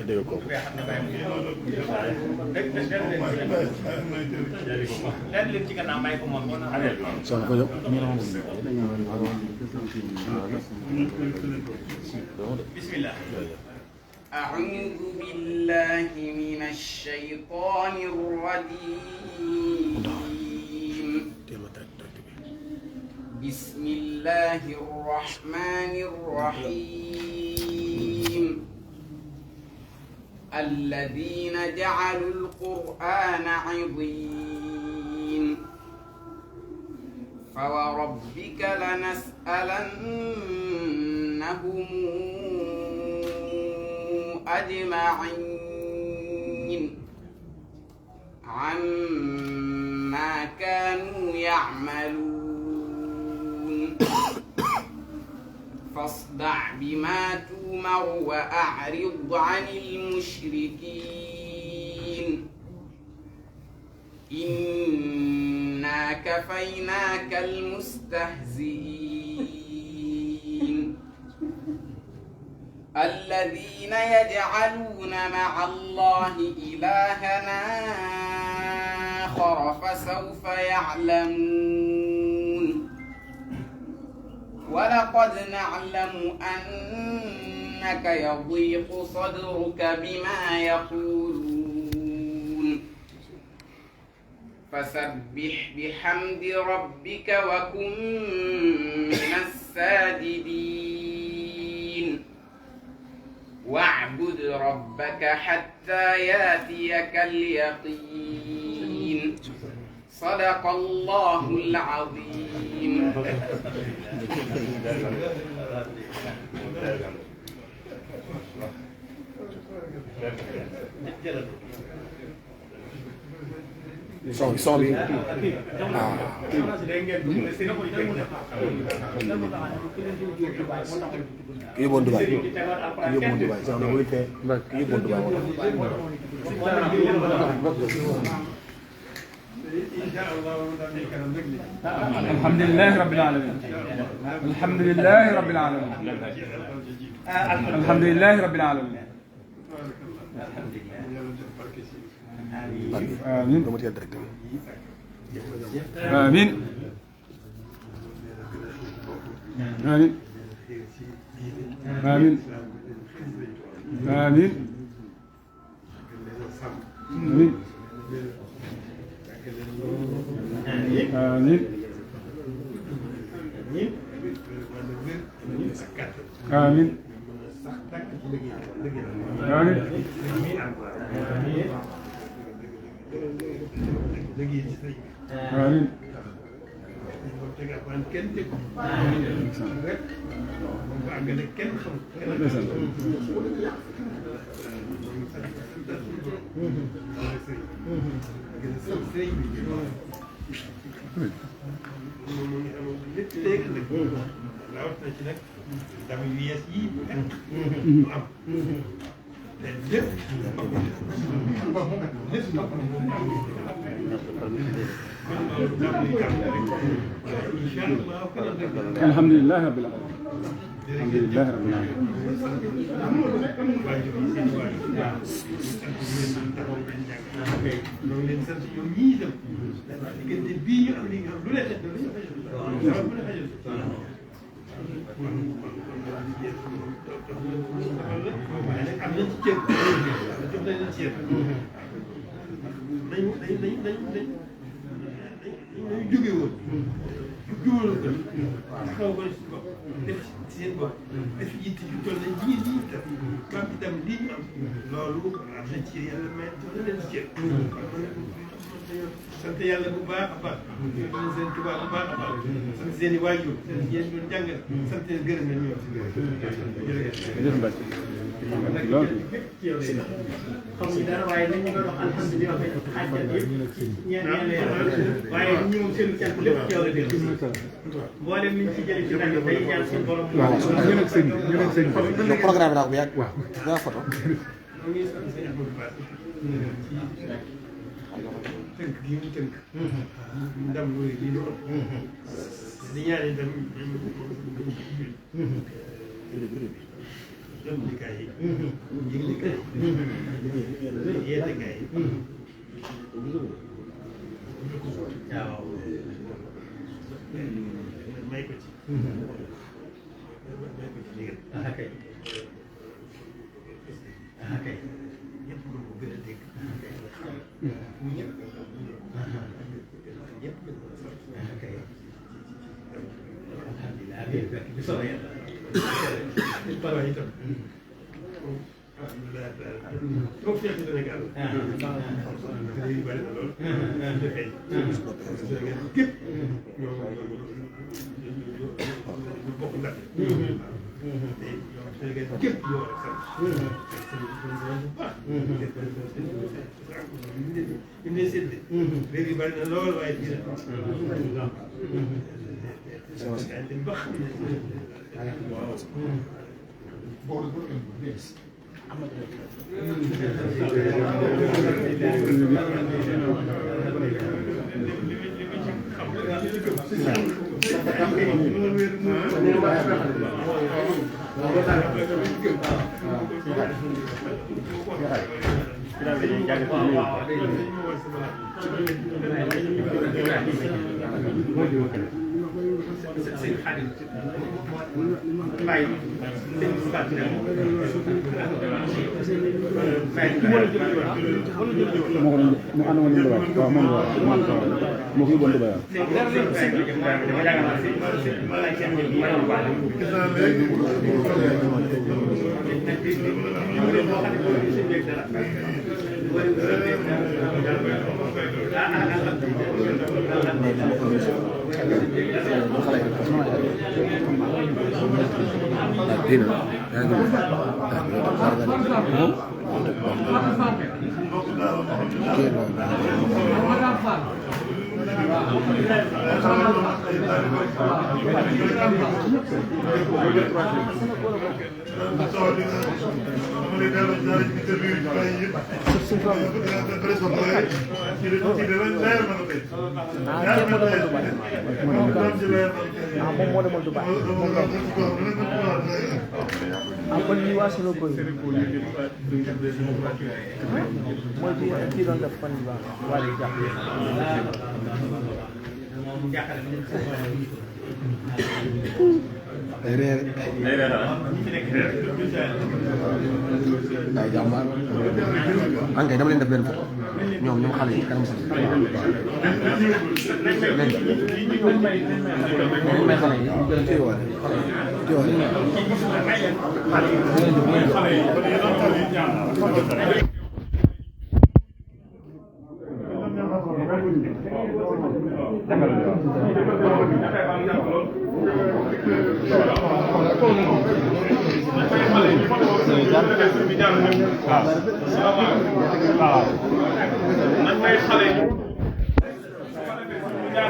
dégg ko son ko bismillah. أعوذ بالله من الشيطان الرجيم. بسم الله الرحمن الرحيم. الذين جعلوا القرآن عضين فوربك لنسألنهم أجمعين عما كانوا يعملون فاصدع بما تؤمر وأعرض عن المشركين إنا كفيناك المستهزئين الذين يجعلون مع الله إلهنا آخر فسوف يعلمون ولقد نعلم أنك يضيق صدرك بما يقولون فسبح بحمد ربك وكن من الساجدين واعبد ربك حتى ياتيك اليقين صدق الله العظيم. son bi kii yóbboon Dubaay son bi muy fee kii yóbboon Dubaay الحمد لله رب العالمين. الحمد لله رب العالمين. الحمد لله رب العالمين. آمين آمين آمين آمين آمين آمين آمين آمين الحمد لله رب العالمين. الحمد لله رب العالمين. jóge woon jubaloon ko taxaw ko si bopp def ci seen bopp def yitte yu toll nañ jigéen ñi itam maam itam lii ñu am loolu am na ci yàlla may jox na leen ci cër sant yàlla bu baax a baax sant seen tubaab bu baax a baax sant seen i waajur seen yéen doon jàngal sant leen gërëm nañ ñoom si jërëjëf xamuñu dara waaye nañ ñu doon wax alhamdulilah xaajal yëpp ñeent waaye ñi moom seen cant lépp ci yow la dellu mboolem liñ ci jëlee ci rajo day ñaan suñu borom ñu nekk sëñ ñu nekk sëñ programme naa ko bu yàgg daa photo ñu ngi sant seen Abdou Ba tënk gi mu tënk ndam loolu lii ñu am di ñaan itam jëndikaay yi yëglikaay yi yeetekaay yi waaw may ko ci ndigal kay kay ñëpp mën ko gën a dégg ñëpp ñëpp kay alhamdulilah bi soobee yàlla parents itam alhamdulilah trop fier ci Sénégal yu bëri na lool dafay Sénégal gépp ñoo bokk ndax Sénégal gépp ñoo war a sant bu baax ñu ne sédd léegi bëri na lool waaye dina dem ba xam ne sëñ Xaadim Mbaye sëñ Fatou mu ànd woon Dubaay waaw moom moo ko yóbboon Dubaay kon ñu waa sunu koy mooy ci doon def fan ba wala jàpp day reer ay jàmbaar ankay dama leen def benn photo ñoom xale yi kanam sax léegi may xale yi waaw